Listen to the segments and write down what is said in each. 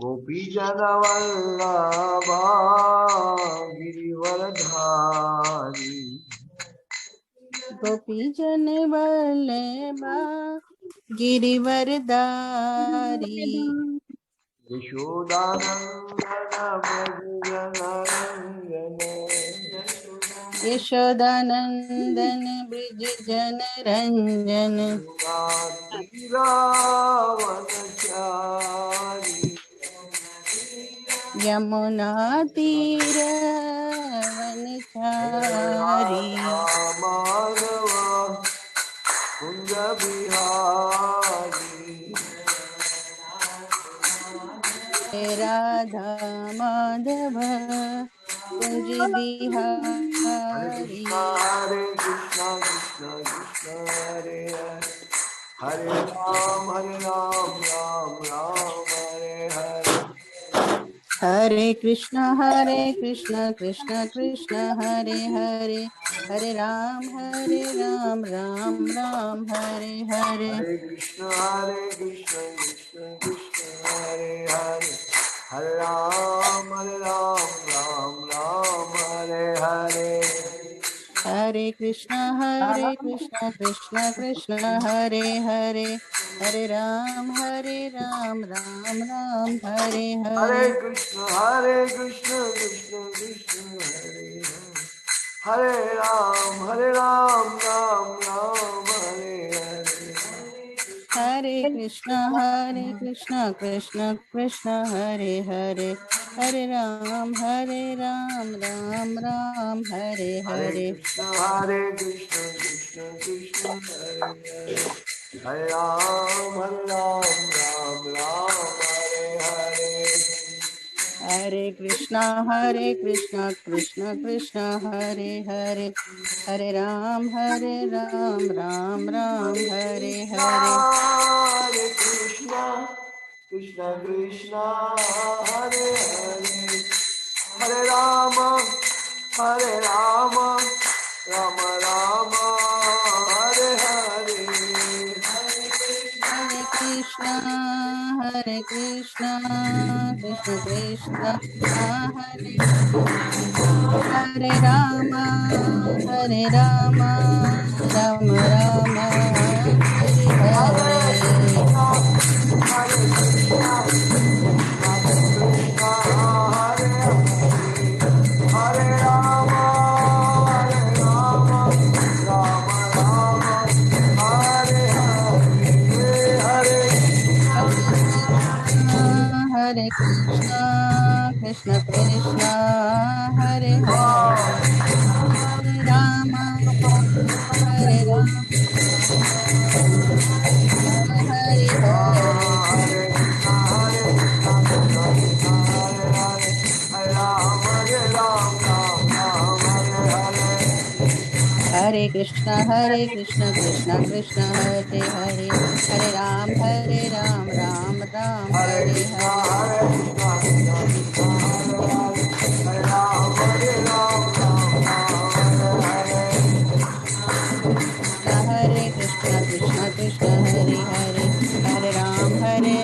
गोपीजन वल्लभा गिरिवरधारी गोपीजन वल्लभा गिरिवरधारी यशोदानंदन ब्रिज जन रंजन यमुना तीर वनचारी कुंज बिहारी राधा माधव कुंज बिहारी हरे कृष्णा कृष्णा कृष्णा हरे हरे राम राम राम हरे हरे हरे कृष्ण कृष्ण कृष्ण हरे हरे हरे राम राम राम हरे हरे हरे कृष्ण कृष्ण कृष्ण हरे हरे हरे राम राम हरे हरे हरे कृष्ण कृष्ण कृष्ण हरे हरे हरे राम राम राम हरे हरे हरे कृष्ण कृष्ण कृष्ण हरे हरे राम राम हरे हरे हरे कृष्ण कृष्ण कृष्ण हरे हरे हरे राम राम हरे हरे हरे कृष्ण कृष्ण कृष्ण हरे हरे राम राम हरे हरे हरे कृष्ण कृष्ण कृष्ण हरे हरे हरे राम राम हरे हरे हरे कृष्णा कृष्ण कृष्ण हरे हरे हरे राम राम राम हरे हरे हरे कृष्णा कृष्ण कृष्ण हरे हरे राम राम राम हरे हरे हरे राम राम हरे हरे हरे हरे कृष्णा कृष्ण कृष्ण हरे हरे हरे राम हरे हरे हरे कृष्ण कृष्ण कृष्ण हरे हरे हरे राम राम हरे हरे हरे कृष्ण कृष्ण हरे हरे हरे राम राम हरे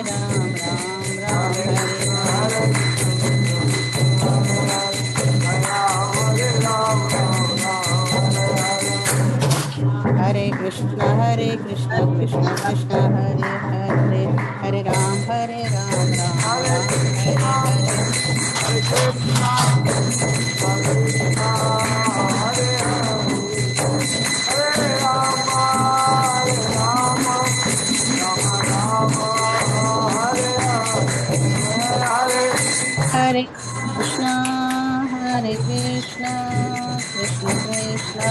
हरे हरे कृष्ण कृष्ण कृष्ण हरे हरे हरे राम राम हरे हरे हरे कृष्ण कृष्ण कृष्ण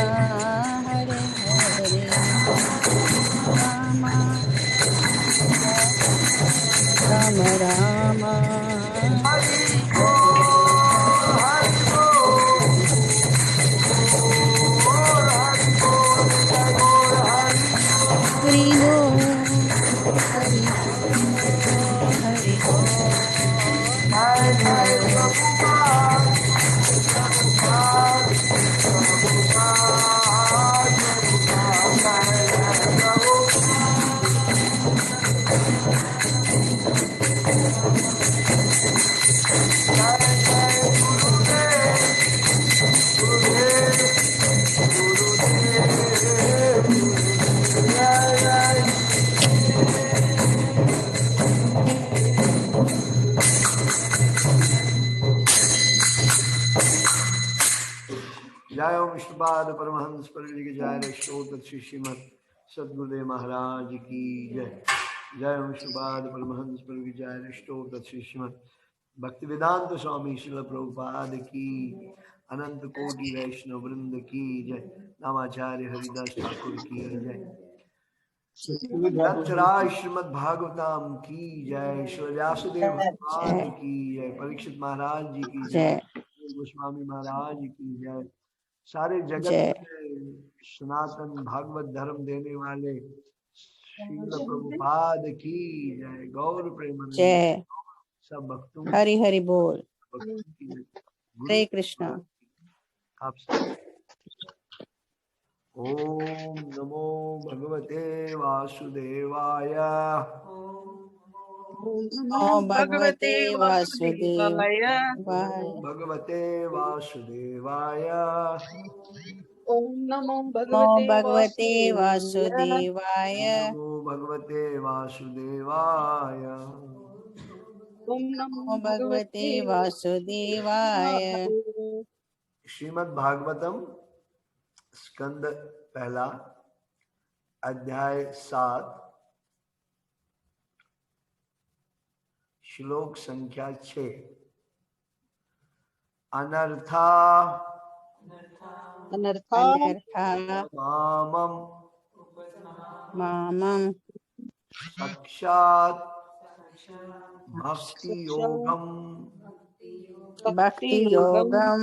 हरे हरे राम राम हरे हरे हरि बोल हरि बोल हरि बोल हरि बोल ओम विष्णुपाद परमहंस परिवृत्ति की जय। श्रोत श्री श्रीमद सद्गुरुदेव महाराज की जय। जय ओम विष्णुपाद परमहंस परिवृत्ति की जय। श्रोत श्री श्रीमद भक्ति वेदांत स्वामी श्रील प्रभुपाद की, अनंत कोटि वैष्णव वृंद की जय। नामाचार्य हरिदास ठाकुर की जय। ग्रंथराज श्रीमद भागवतम की जय। श्री व्यासदेव भगवान की जय। परीक्षित महाराज जी की जय। गोस्वामी महाराज की जय। सारे जगत में सनातन भागवत धर्म देने वाले श्रील प्रभुपाद की जय। गौर प्रेमानंद जय। सब भक्तों हरि हरि बोल। भक्तों की जय। हरे कृष्णा। आप सब ओम नमो भगवते वासुदेवाय। नमो भगवते वासुदेवाय। ओम भगवते वासुदेवाय। ओम नमो नमो भगवते भगवते वासुदेवाय। वासुदेवाय। नमो भगवते वासुदेवाय। ओम नमो नमो भगवते वासुदेवाय। श्रीमद् भागवतम स्कंद पहला अध्याय 7 श्लोक संख्या 6। अनर्था अनर्था अनर्था मामम मामं साक्षात् भक्ति योगम भक्ति योगं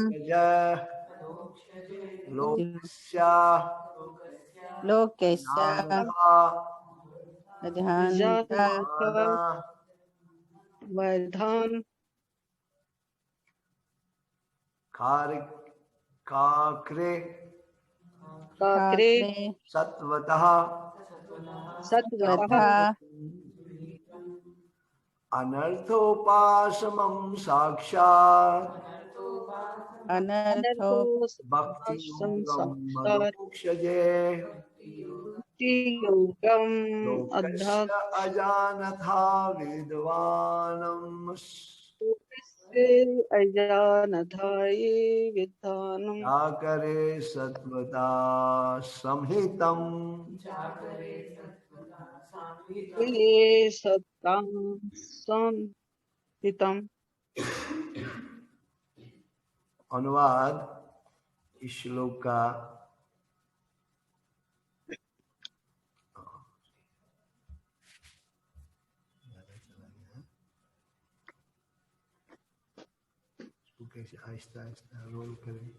लोकस्य लोकस्य ज्ञानता अध्यान्ता वर्धान काक्रे काक्रे काक्रे सत्वतः सत्वतः तथा अनर्थोपासमं साक्षात् अनर्थो भक्ति योगम संसार मदोक्षजे। योगम लोकस्य अजानथा विद्वानम् अजानधाये विधानम या करे सत्वता संहितम् ये सत्तां संहितम। अनुवाद इस श्लोक का कैसे आहिस्ता आहिस्ता रोल करें।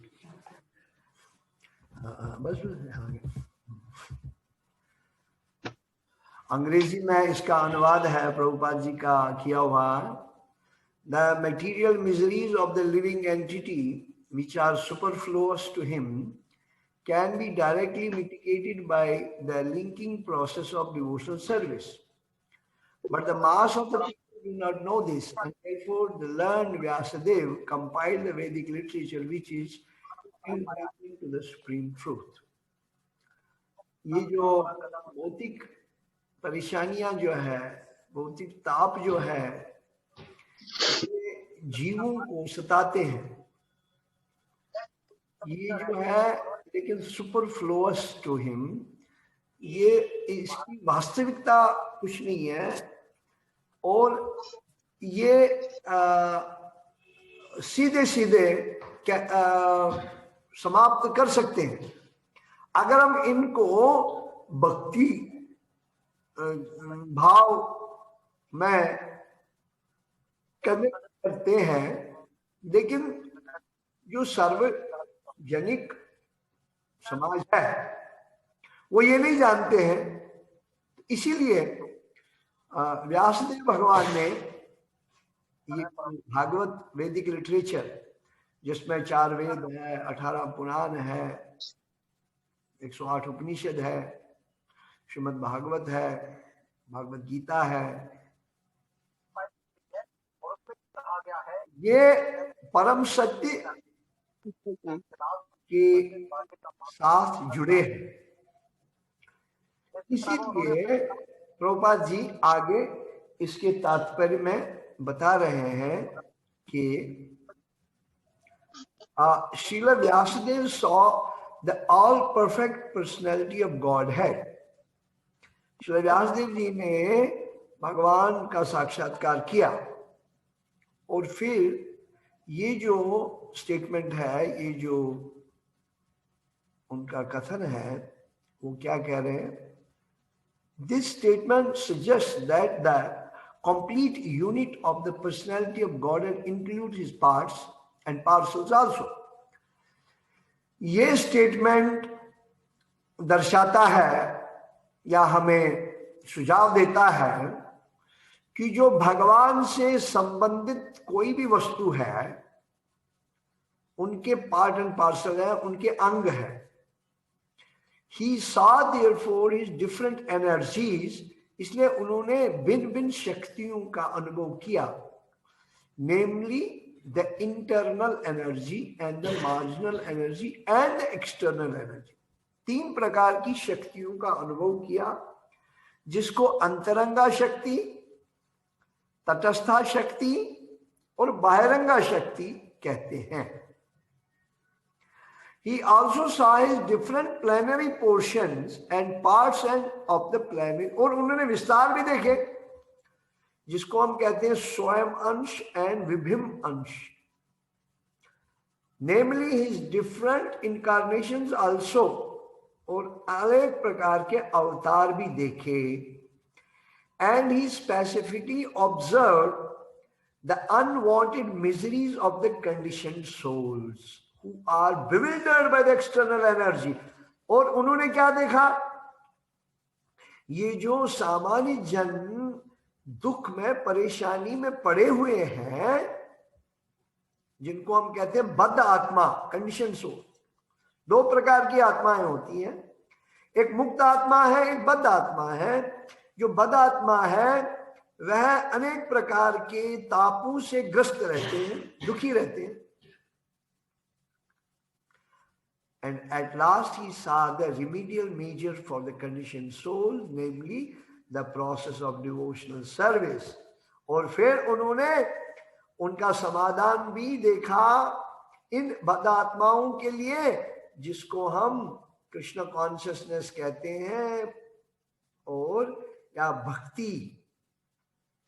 बस अंग्रेजी में इसका अनुवाद है प्रभुपाद जी का किया हुआ। The material miseries of the living entity, which are superfluous to him, can be directly mitigated by the linking process of devotional service. But the mass of the people do not know this, and therefore the learned Vyasadeva compiled the Vedic literature, which is introducing to the supreme truth. ये जो भौतिक परेशानियां जो है, भौतिक ताप जो है, जीवों को सताते हैं। ये जो है लेकिन सुपरफ्लुअस टू हिम, ये इसकी वास्तविकता कुछ नहीं है और ये सीधे सीधे समाप्त कर सकते हैं अगर हम इनको भक्ति भाव में कनेक्ट करते हैं। लेकिन जो सार्वजनिक समाज है वो ये नहीं जानते हैं। इसीलिए व्यासदेव भगवान ने ये भागवत वैदिक लिटरेचर, जिसमें 4 वेद है, 18 पुराण है, 108 उपनिषद है, श्रीमद् भागवत है, भागवत गीता है, ये परम सत्य के साथ जुड़े हैं। इसीलिए प्रभुपाद जी आगे इसके तात्पर्य में बता रहे हैं कि Srila Vyasadeva saw the all perfect personality of Godhead. Srila Vyasdev जी ने भगवान का साक्षात्कार किया और फिर ये जो स्टेटमेंट है, ये जो उनका कथन है, वो क्या कह रहे हैं? This statement suggest that the complete unit of the personality of God includes his parts and parcels also. ये स्टेटमेंट दर्शाता है या हमें सुझाव देता है कि जो भगवान से संबंधित कोई भी वस्तु है, उनके पार्ट एंड पार्सल है, उनके अंग है. He saw therefore his different energies, इसलिए उन्होंने भिन्न भिन्न शक्तियों का अनुभव किया. Namely the internal energy and the marginal energy and the external energy. 3 प्रकार की शक्तियों का अनुभव किया, जिसको अंतरंगा शक्ति, तटस्था शक्ति और बाहिरंगा शक्ति कहते हैं. He also saw his different planetary portions and parts and of the planet, और उन्होंने विस्तार भी देखे, जिसको हम कहते हैं स्वयं अंश एंड विभिम अंश. Namely his different incarnations also, और अनेक प्रकार के अवतार भी देखे. And he specifically observed the unwanted miseries of the conditioned souls who are bewildered by the external energy. और उन्होंने क्या देखा? ये जो सामान्य जन दुख में, परेशानी में पड़े हुए हैं, जिनको हम कहते हैं बद्ध आत्मा, कंडीशन सोल. 2 प्रकार की आत्माएं होती हैं, एक मुक्त आत्मा है, एक बद्ध आत्मा है. जो बद्ध आत्मा है वह अनेक प्रकार के तापों से ग्रस्त रहते हैं, दुखी रहते हैं. And at last he saw the remedial measure for the conditioned soul, namely the process of devotional service. और फिर उन्होंने उनका समाधान भी देखा इन बद्ध आत्माओं के लिए, जिसको हम कृष्ण कॉन्शियसनेस कहते हैं, और या भक्ति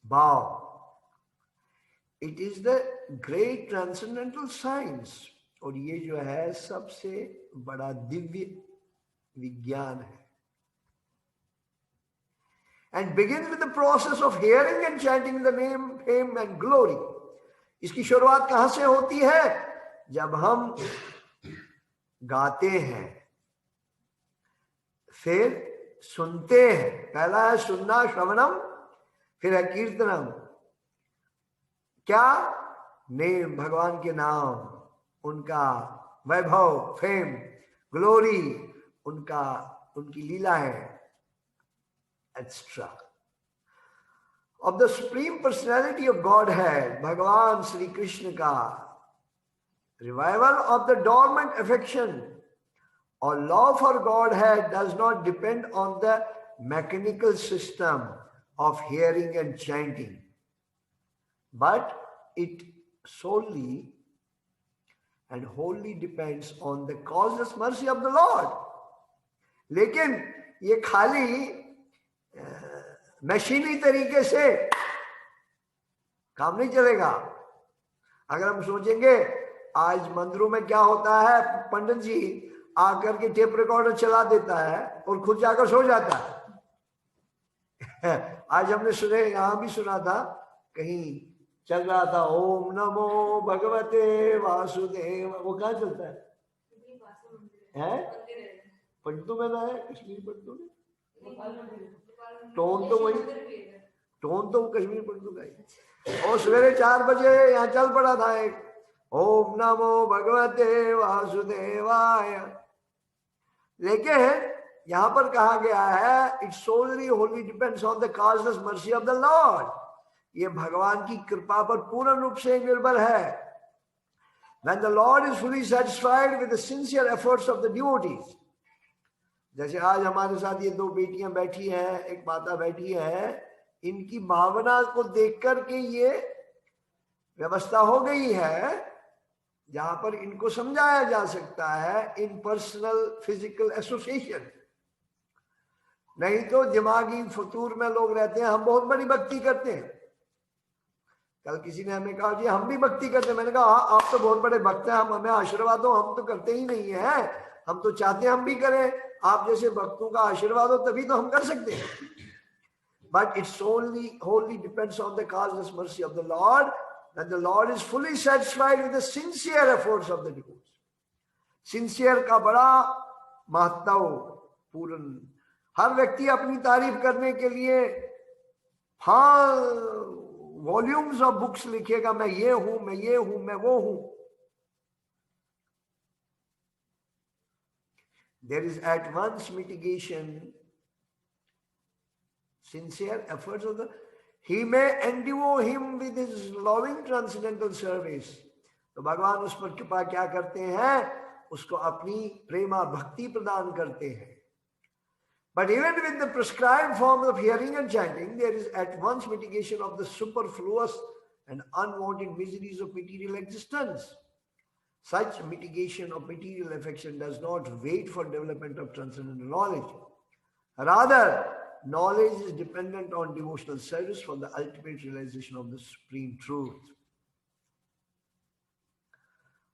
भाव. It is the great transcendental science, और ये जो है सबसे बड़ा दिव्य विज्ञान है. And begins with the process of hearing and chanting the name, fame and glory. इसकी शुरुआत कहां से होती है? जब हम गाते हैं, फिर सुनते हैं. पहला है सुनना, श्रवणम, फिर है कीर्तनम. क्या? नेम, भगवान के नाम, उनका वैभव, फेम, ग्लोरी, उनकी लीलाएं, etc. Of the supreme personality of Godhead, भगवान श्री कृष्ण का revival of the dormant affection or love for Godhead does not depend on the mechanical system of hearing and chanting, but it solely and wholly depends on the causeless mercy of the Lord. लेकिन ये खाली मशीनी तरीके से काम नहीं चलेगा. अगर हम सोचेंगे आज मंदिरों में क्या होता है, पंडित जी आकर के टेप रिकॉर्डर चला देता है और खुद जाकर सो जाता है. आज हमने सुने, यहां भी सुना था, कहीं चल रहा था ओम नमो भगवते वासुदेव. वो कहाँ चलता है? पंडितों में ना है, कश्मीरी पंडितों में. टोन तो वही, टोन तो कश्मीरी पंडितों का ही. और सवेरे 4 बजे यहाँ चल पड़ा था एक ओम नमो भगवते वासुदेवाय. लेकिन यहाँ पर कहा गया है it solely Holi depends on the causeless mercy of the Lord. ये भगवान की कृपा पर पूर्ण रूप से निर्भर है. When the Lord is fully satisfied with the sincere efforts of the devotees, जैसे आज हमारे साथ ये 2 बेटियां बैठी हैं, एक माता बैठी है, इनकी भावना को देख कर के ये व्यवस्था हो गई है. जहां पर इनको समझाया जा सकता है इन पर्सनल फिजिकल एसोसिएशन। नहीं तो दिमागी फतूर में लोग रहते हैं, हम बहुत बड़ी भक्ति करते हैं। कल किसी ने हमें कहा जी हम भी भक्ति करते हैं। मैंने कहा हाँ, आप तो बहुत बड़े भक्त हैं, हम हमें आशीर्वाद दो, हम तो करते ही नहीं है। हम तो चाहते हैं हम भी करें, आप जैसे भक्तों का आशीर्वाद हो तभी तो हम कर सकते हैं। But it's wholly depends on the causeless mercy of the Lord, that the Lord is fully satisfied with the sincere efforts of the devotees. Sincere का बड़ा महत्व पूर्ण। हर व्यक्ति अपनी तारीफ करने के लिए हाँ वॉल्यूम्स ऑफ बुक्स लिखेगा, मैं ये हूं, मैं ये हूं, मैं वो हूं। There is at once mitigation. Sincere efforts of the, he may endeavour him with his loving transcendental service. तो भगवान उस पर कृपा क्या करते हैं, उसको अपनी प्रेमा भक्ति प्रदान करते हैं। But even with the prescribed form of hearing and chanting, there is at once mitigation of the superfluous and unwanted miseries of material existence. Such mitigation of material affection does not wait for development of transcendental knowledge. Rather, knowledge is dependent on devotional service for the ultimate realization of the supreme truth.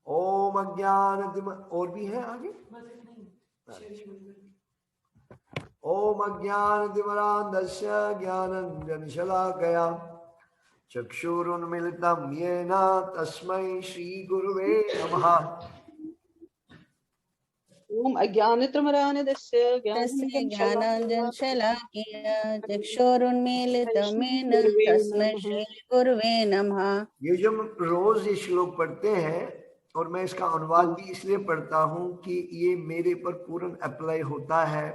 ओम अज्ञान और भी है आगे। ओम अज्ञान तिमिरान्धस्य ज्ञानाञ्जनशलाकया चक्षुरुन्मिलितं येन तस्मै श्री गुरुवे नमः। ओम अज्ञानतिमिरान्धस्य तस्य ज्ञानाञ्जनशलाकया चक्षुरुन्मीलितं येन तस्मै श्रीगुरुवे नमः। ये जो रोज ये श्लोक पढ़ते हैं और मैं इसका अनुवाद भी इसलिए पढ़ता हूँ कि ये मेरे पर पूर्ण अप्लाई होता है,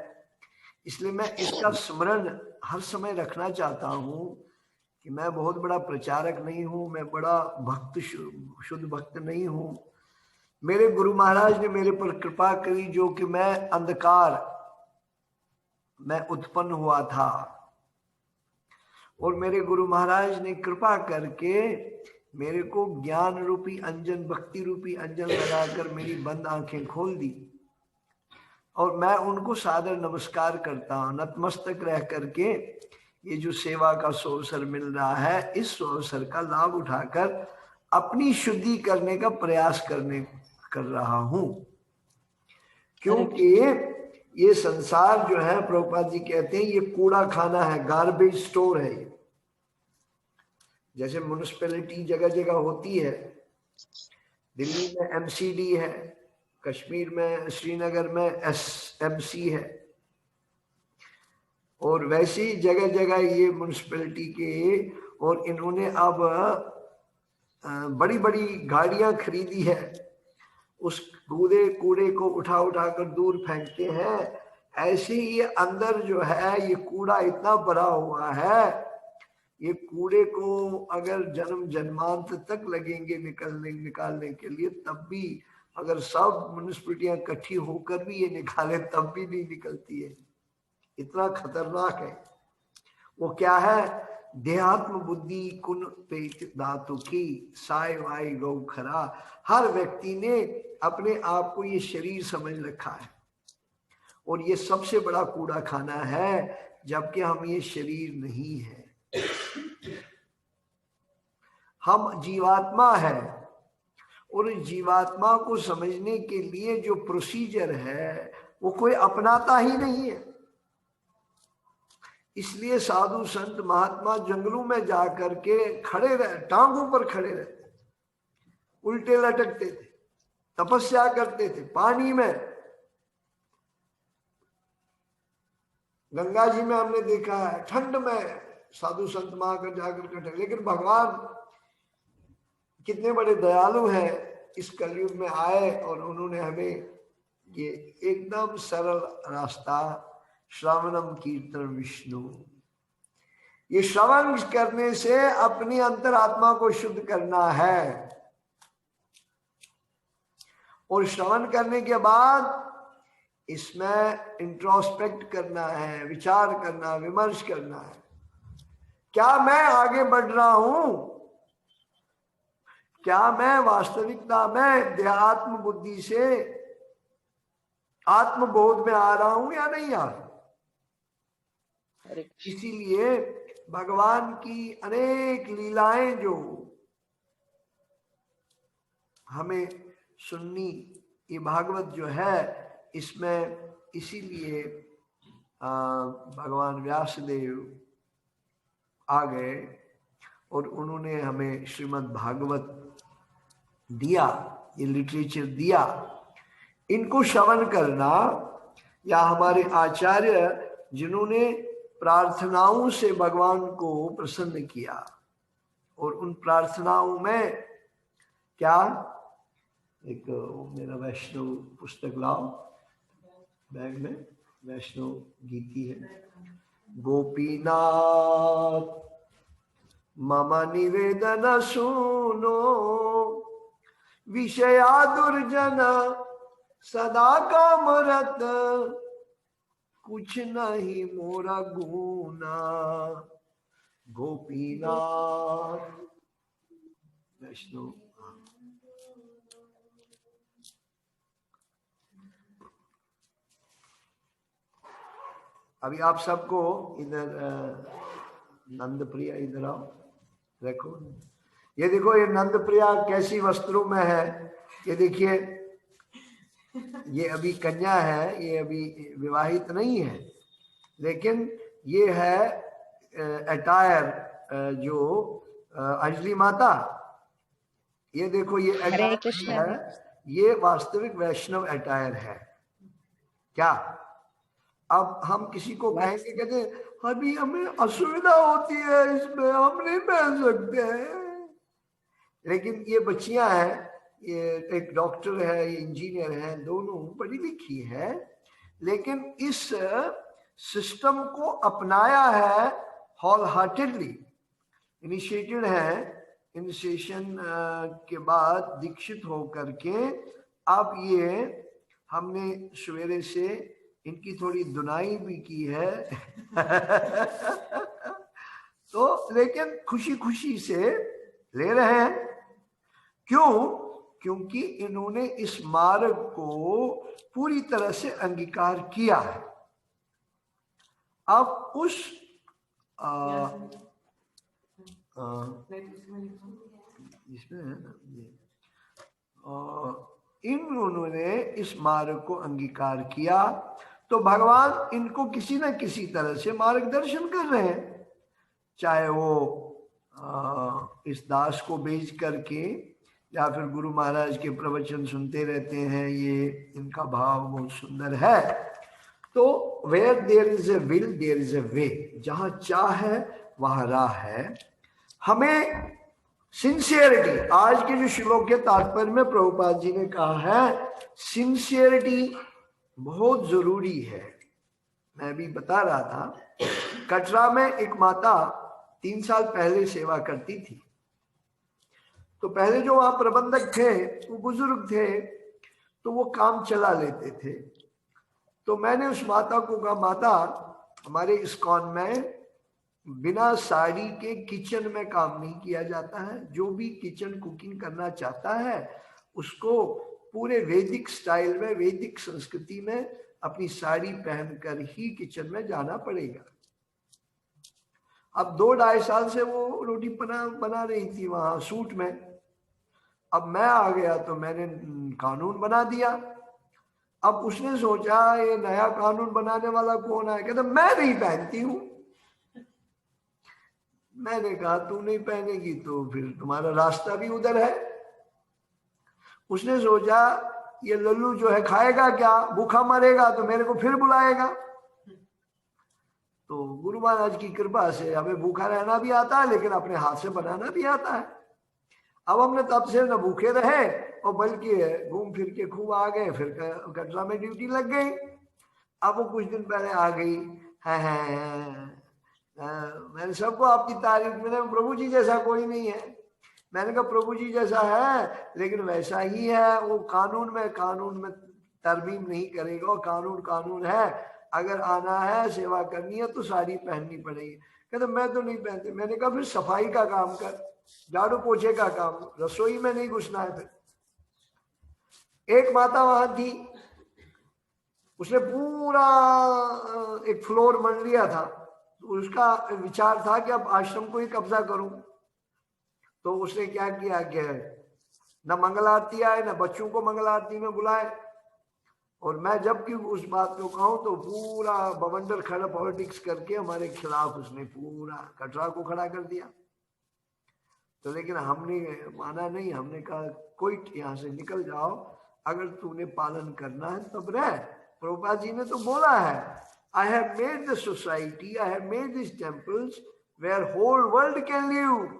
इसलिए मैं इसका स्मरण हर समय रखना चाहता हूँ कि मैं बहुत बड़ा प्रचारक नहीं हूँ, मैं बड़ा भक्त शुद्ध भक्त नहीं हूँ। मेरे गुरु महाराज ने मेरे पर कृपा करी, जो कि मैं अंधकार में उत्पन्न हुआ था, और मेरे गुरु महाराज ने कृपा करके मेरे को ज्ञान रूपी अंजन, भक्ति रूपी अंजन लगाकर मेरी बंद आंखें खोल दी। और मैं उनको सादर नमस्कार करता हूँ, नतमस्तक रह करके ये जो सेवा का अवसर मिल रहा है, इस अवसर का लाभ उठाकर अपनी शुद्धि करने का प्रयास कर रहा हूं। क्योंकि ये संसार जो है, प्रभुपाद जी कहते हैं, ये कूड़ा खाना है, गार्बेज स्टोर है। ये जैसे म्युनिसिपैलिटी जगह जगह होती है, दिल्ली में एमसीडी है, कश्मीर में श्रीनगर में एसएमसी है, और वैसी जगह जगह ये म्युनिसिपैलिटी के, और इन्होंने अब बड़ी बड़ी गाड़ियां खरीदी है, उस कूड़े को उठा कर दूर फेंकते हैं। ऐसे ही ये अंदर जो है ये कूड़ा इतना भरा हुआ है, ये कूड़े को अगर जन्म जन्मांत तक लगेंगे निकालने के लिए, तब भी अगर सब म्युनिसिपैलिटियां इकट्ठी होकर भी ये निकाले तब भी नहीं निकलती है। इतना खतरनाक है वो। क्या है? देहात्म बुद्धि कुन पेट धातु की साय वाई गौ खरा। हर व्यक्ति ने अपने आप को ये शरीर समझ रखा है, और ये सबसे बड़ा कूड़ा खाना है, जबकि हम ये शरीर नहीं है, हम जीवात्मा है। और जीवात्मा को समझने के लिए जो प्रोसीजर है वो कोई अपनाता ही नहीं है। इसलिए साधु संत महात्मा जंगलों में जाकर के खड़े रहे, टांगों पर खड़े रहते, उल्टे लटकते थे, तपस्या करते थे, पानी में। गंगा जी में हमने देखा है, ठंड में साधु संत महाकर जाकर के, लेकिन भगवान कितने बड़े दयालु हैं, इस कलयुग में आए और उन्होंने हमें ये एकदम सरल रास्ता, श्रवणम कीर्तन विष्णु, ये श्रवण करने से अपनी अंतरात्मा को शुद्ध करना है, और श्रवण करने के बाद इसमें इंट्रोस्पेक्ट करना है, विचार करना, विमर्श करना है। क्या मैं आगे बढ़ रहा हूं? क्या मैं वास्तविकता में देहात्म बुद्धि से आत्मबोध में आ रहा हूं या नहीं आ रहा? हरे कृष्ण। इसीलिए भगवान की अनेक लीलाएं जो हमें सुननी, ये भागवत जो है इसमें इसीलिए भगवान व्यासदेव आ गए और उन्होंने हमें श्रीमद् भागवत दिया, ये लिटरेचर दिया। इनको श्रवण करना, या हमारे आचार्य जिन्होंने प्रार्थनाओं से भगवान को प्रसन्न किया, और उन प्रार्थनाओं में क्या, एक मेरा वैष्णव पुस्तक लाओ बैग में, वैष्णव गीति है, गोपीनाथ मम निवेदन सुनो, विषया दुर्जन सदा कामरत, कुछ नहीं मोरा गुना, गोपीनाथ। वैष्णव अभी आप सबको इधर नंदप्रिया, इधर आओ, देखो ये, देखो ये नंदप्रिया कैसी वस्त्रों में है, ये देखिए, ये अभी कन्या है, ये अभी विवाहित नहीं है, लेकिन ये है अटायर जो अंजलि माता, ये देखो ये हरे कृष्ण। है, ये वास्तविक वैष्णव अटायर है क्या? अब हम किसी को कहेंगे, कहते अभी हमें असुविधा होती है इसमें, हम नहीं पहन सकते हैं, लेकिन ये बच्चियां हैं, ये एक डॉक्टर है, ये इंजीनियर है, दोनों पढ़ी लिखी है, लेकिन इस सिस्टम को अपनाया है होल हार्टेडली, इनिशिएटेड है इनिशिएशन के बाद दीक्षित होकर के। अब ये हमने सवेरे से इनकी थोड़ी दुनाई भी की है तो लेकिन खुशी खुशी से ले रहे हैं। क्यों? क्योंकि इन्होंने इस मार्ग को पूरी तरह से अंगीकार किया है। अब उस इसमें है ना ये, इन्होंने इस मार्ग को अंगीकार किया तो भगवान इनको किसी न किसी तरह से मार्गदर्शन कर रहे हैं, चाहे वो इस दास को बेच करके या फिर गुरु महाराज के प्रवचन सुनते रहते हैं। ये इनका भाव बहुत सुंदर है। तो where there is a will there is a way, जहां चाह है वहां राह है। हमें सिंसियरिटी, आज के जो श्लोक के तात्पर्य में प्रभुपाद जी ने कहा है सिंसियरिटी बहुत जरूरी है। मैं भी बता रहा था, कटरा में एक माता 3 साल पहले सेवा करती थी। तो पहले जो वहां प्रबंधक थे वो बुजुर्ग थे, तो वो काम चला लेते थे। तो मैंने उस माता को कहा, माता हमारे इस्कॉन में बिना साड़ी के किचन में काम नहीं किया जाता है। जो भी किचन कुकिंग करना चाहता है उसको पूरे वैदिक स्टाइल में, वैदिक संस्कृति में अपनी साड़ी पहनकर ही किचन में जाना पड़ेगा। अब 2-2.5 साल से वो रोटी बना रही थी वहां सूट में। अब मैं आ गया तो मैंने कानून बना दिया। अब उसने सोचा ये नया कानून बनाने वाला कौन है, कहता मैं नहीं पहनती हूं। मैंने कहा तू नहीं पहनेगी तो फिर तुम्हारा रास्ता भी उधर है। उसने सोचा ये लल्लू जो है खाएगा क्या, भूखा मरेगा तो मेरे को फिर बुलाएगा। तो गुरु महाराज की कृपा से हमें भूखा रहना भी आता है, लेकिन अपने हाथ से बनाना भी आता है। अब हमने तब से न भूखे रहे और बल्कि घूम फिर के खूब आ गए। फिर कटरा में ड्यूटी लग गई। अब वो कुछ दिन पहले आ गई, मैंने सबको आपकी तारीफ में, प्रभु जी जैसा कोई नहीं है। मैंने कहा प्रभु जी जैसा है लेकिन वैसा ही है, वो कानून में तरमीम नहीं करेगा। और कानून है, अगर आना है सेवा करनी है तो साड़ी पहननी पड़ेगी। कहते मैं तो नहीं पहनती। मैंने कहा फिर सफाई का काम कर। झाड़ू पोछे का काम, रसोई में नहीं घुसना है। फिर एक माता वहां थी, उसने पूरा एक फ्लोर बन लिया था। उसका विचार था कि अब आश्रम को ही कब्जा करूं। तो उसने क्या किया कि न मंगल आरती आए, न बच्चों को मंगल आरती में बुलाए। और मैं जबकि उस बात को कहूं तो पूरा बवंडर खड़ा पॉलिटिक्स करके हमारे खिलाफ उसने पूरा कटरा को खड़ा कर दिया। तो लेकिन हमने माना नहीं, हमने कहा कोई यहाँ से निकल जाओ, अगर तूने पालन करना है तब रह। प्रभुपाद जी ने तो बोला है, I have made the society, I have made this temples where whole world can live.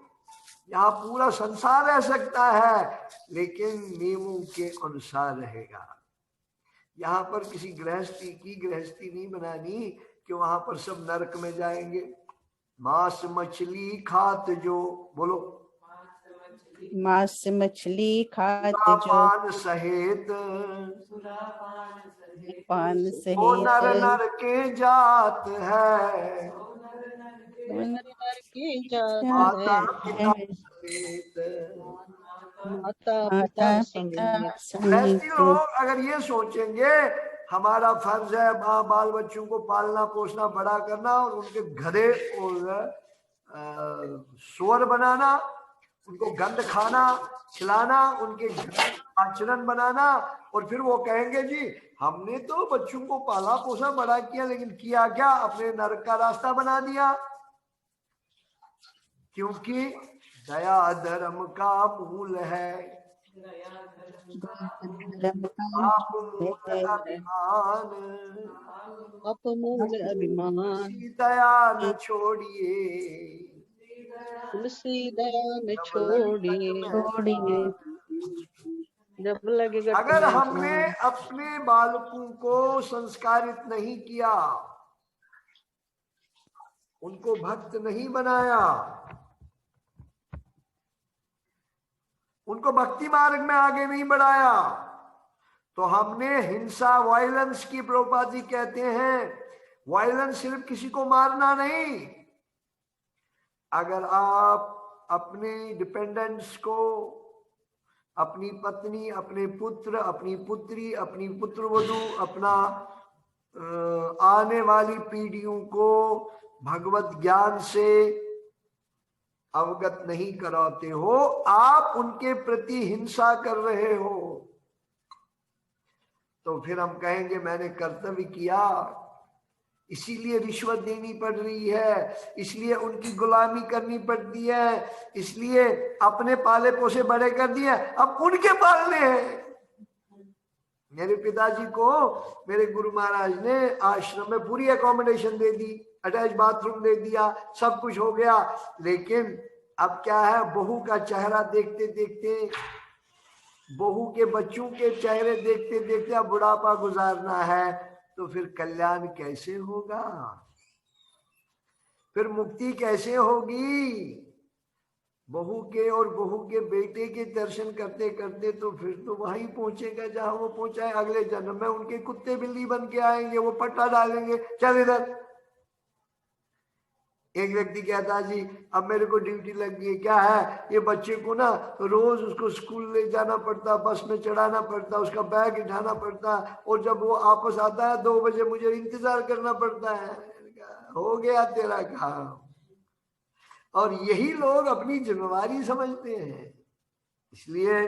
यहाँ पूरा संसार रह सकता है, लेकिन नियमों के अनुसार रहेगा। यहाँ पर किसी गृहस्थी की गृहस्थी नहीं बनानी कि वहां पर सब नरक में जाएंगे। मांस मछली खात जो, बोलो, मांस मछली खात जो, पान सहित पान वो नर सहित नर के जात है, माता पिता सहित। माता माता पिता पिता समेत। ऐसे सहित। लोग अगर ये सोचेंगे हमारा फर्ज है बाल बच्चों को पालना पोसना बड़ा करना और उनके घरे और सुअर बनाना, उनको गंद खाना खिलाना, उनके घर आचरण बनाना, और फिर वो कहेंगे जी हमने तो बच्चों को पाला पोसा बड़ा किया, लेकिन किया क्या, अपने नरक का रास्ता बना दिया। क्योंकि दया धर्म का मूल है, अपमूल अभिमान, दया न छोड़िए, तुलसी दया में छोड़िए, जब लगेगा। अगर हमने अपने बालकों को संस्कारित नहीं किया, उनको भक्त नहीं बनाया, उनको भक्ति मार्ग में आगे नहीं बढ़ाया, तो हमने हिंसा, वायलेंस की, प्रभुपाद जी कहते हैं वायलेंस सिर्फ किसी को मारना नहीं। अगर आप अपने डिपेंडेंट्स को, अपनी पत्नी, अपने पुत्र, अपनी पुत्री, अपनी पुत्रवधू, अपना आने वाली पीढ़ियों को भगवत ज्ञान से अवगत नहीं कराते हो, आप उनके प्रति हिंसा कर रहे हो। तो फिर हम कहेंगे मैंने कर्तव्य किया, इसीलिए रिश्वत देनी पड़ रही है, इसलिए उनकी गुलामी करनी पड़ती है, इसलिए अपने पाले पोसे बड़े कर दिए, अब उनके पालने हैं। मेरे पिताजी को मेरे गुरु महाराज ने आश्रम में पूरी अकोमोडेशन दे दी, अटैच बाथरूम दे दिया, सब कुछ हो गया, लेकिन अब क्या है, बहू का चेहरा देखते देखते, बहू के बच्चों के चेहरे देखते देखते अब बुढ़ापा गुजारना है, तो फिर कल्याण कैसे होगा, फिर मुक्ति कैसे होगी। बहू के और बहू के बेटे के दर्शन करते करते तो फिर तो वहीं पहुंचेगा जहां वो पहुंचा है। अगले जन्म में उनके कुत्ते बिल्ली बन के आएंगे, वो पट्टा डालेंगे, चल इधर। एक व्यक्ति कहता जी अब मेरे को ड्यूटी लग गई, क्या है, ये बच्चे को ना रोज उसको स्कूल ले जाना पड़ता, बस में चढ़ाना पड़ता, उसका बैग उठाना पड़ता, और जब वो वापस आता है 2 बजे मुझे इंतजार करना पड़ता है। हो गया तेरा काम। और यही लोग अपनी जिम्मेवारी समझते हैं। इसलिए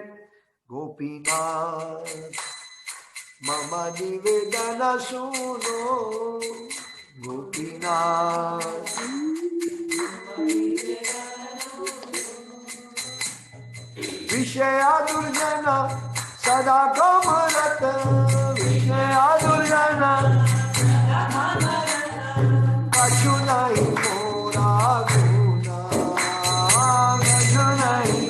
गोपीनाथ मम निवेदन सुनो, गोपीनाथ विषया दुर्जन सदा कमरत, विषया दुर्जन कछु नहीं मोरा गुना, कछु नहीं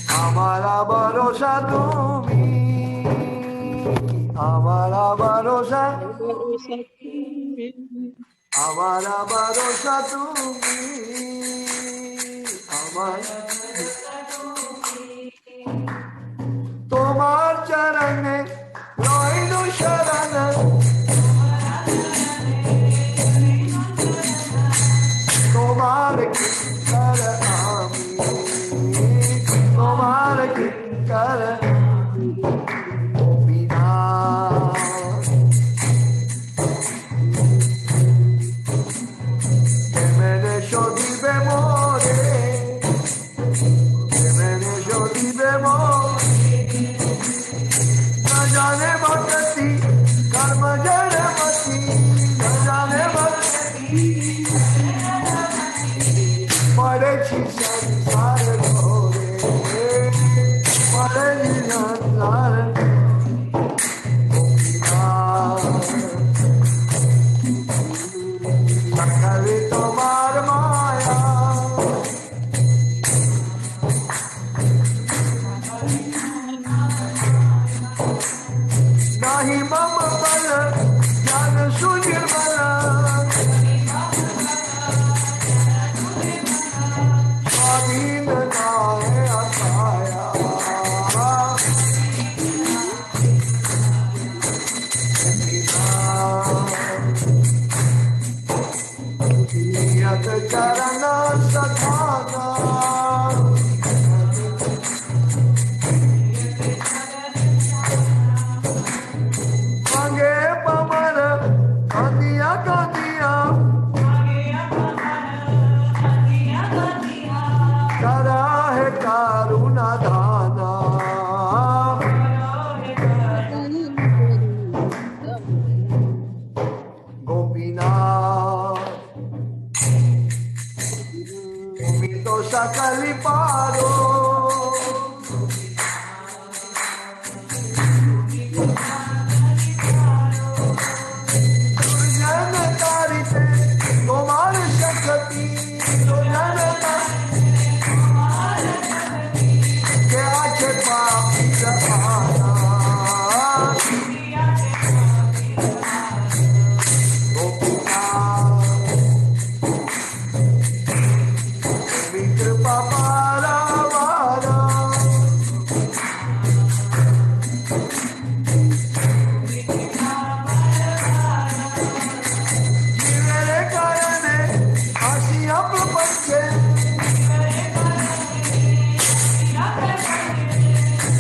हमारा भरोसा तुम्ही, हमारा भरोसा, हमारा भरोसा तुम्ही, हमारा तुम्हार चरण में लोइनु शरण, सकल पारो दुर्जन तारिते तुम्हार शक्ति दुर्जन क्या छे पापी सहारा कृपा पारा वारा मेरे कारण हंसियां प्रपंचे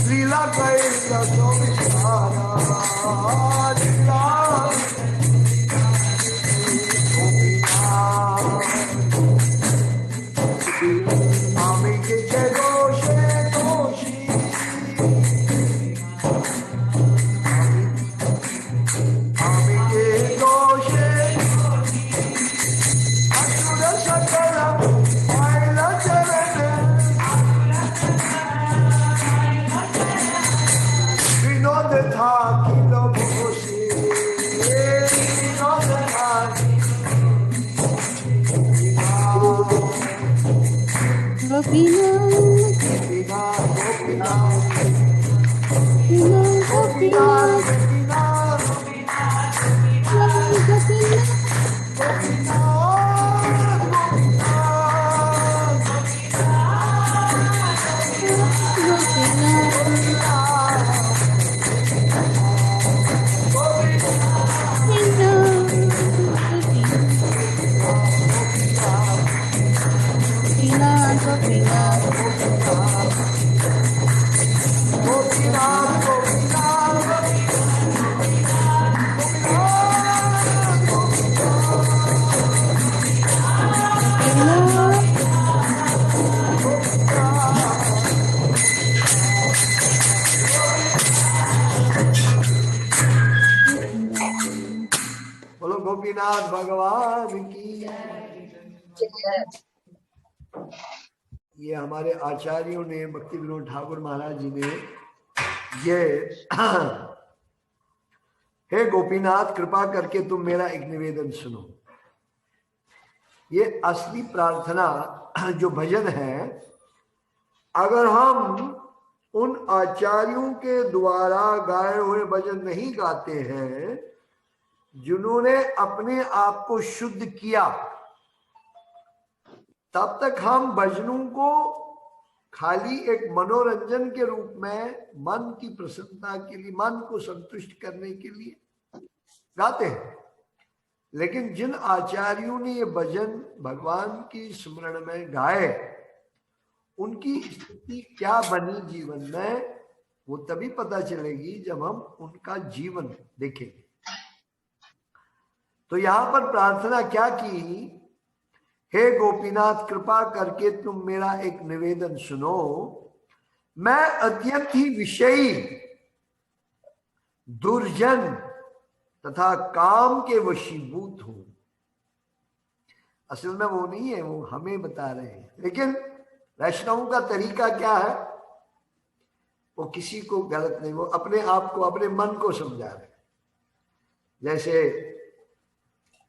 लीला कहे तो विस्तारा लीला आमी के दोषे दोषी आमी के दोषे असुर सकल आयल चरण विनोद था किलो भूषे विनोद था बोलो गोपीनाथ भगवान की। ये हमारे आचार्यों ने, भक्ति विनोद ठाकुर महाराज जी ने ये हे गोपीनाथ कृपा करके तुम मेरा एक निवेदन सुनो। ये असली प्रार्थना जो भजन है, अगर हम उन आचार्यों के द्वारा गाए हुए भजन नहीं गाते हैं जिन्होंने अपने आप को शुद्ध किया, तब तक हम भजनों को खाली एक मनोरंजन के रूप में, मन की प्रसन्नता के लिए, मन को संतुष्ट करने के लिए गाते हैं। लेकिन जिन आचार्यों ने ये भजन भगवान की स्मरण में गाए, उनकी स्थिति क्या बनी जीवन में, वो तभी पता चलेगी जब हम उनका जीवन देखेंगे। तो यहां पर प्रार्थना क्या की, हे गोपीनाथ कृपा करके तुम मेरा एक निवेदन सुनो। मैं अत्यंत ही विषयी, दुर्जन तथा काम के वशीभूत हूं। असल में वो नहीं है, वो हमें बता रहे हैं। लेकिन वैष्णवों का तरीका क्या है, वो किसी को गलत नहीं, वो अपने आप को, अपने मन को समझा रहे हैं। जैसे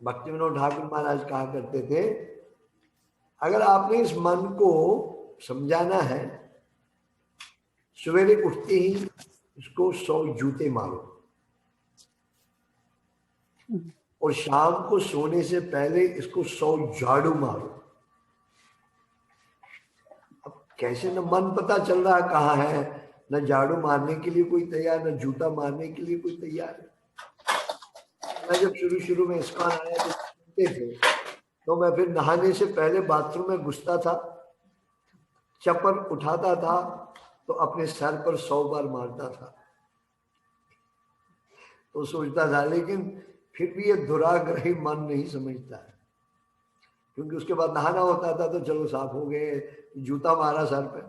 भक्ति विनोद ठाकुर महाराज कहा करते थे, अगर आपने इस मन को समझाना है, सवेरे उठते ही इसको 100 जूते मारो और शाम को सोने से पहले इसको 100 झाड़ू मारो। अब कैसे, न मन पता चल रहा कहाँ है, न झाड़ू मारने के लिए कोई तैयार, न जूता मारने के लिए कोई तैयार है। मैं जब शुरू में इस्कॉन आया तो सुनते थे, तो मैं फिर नहाने से पहले बाथरूम में घुसता था, चप्पल उठाता था तो अपने सर पर 100 बार मारता था। तो सोचता था, लेकिन फिर भी ये दुराग्रही मन नहीं समझता है, क्योंकि उसके बाद नहाना होता था तो चलो साफ हो गए, जूता मारा सर पे।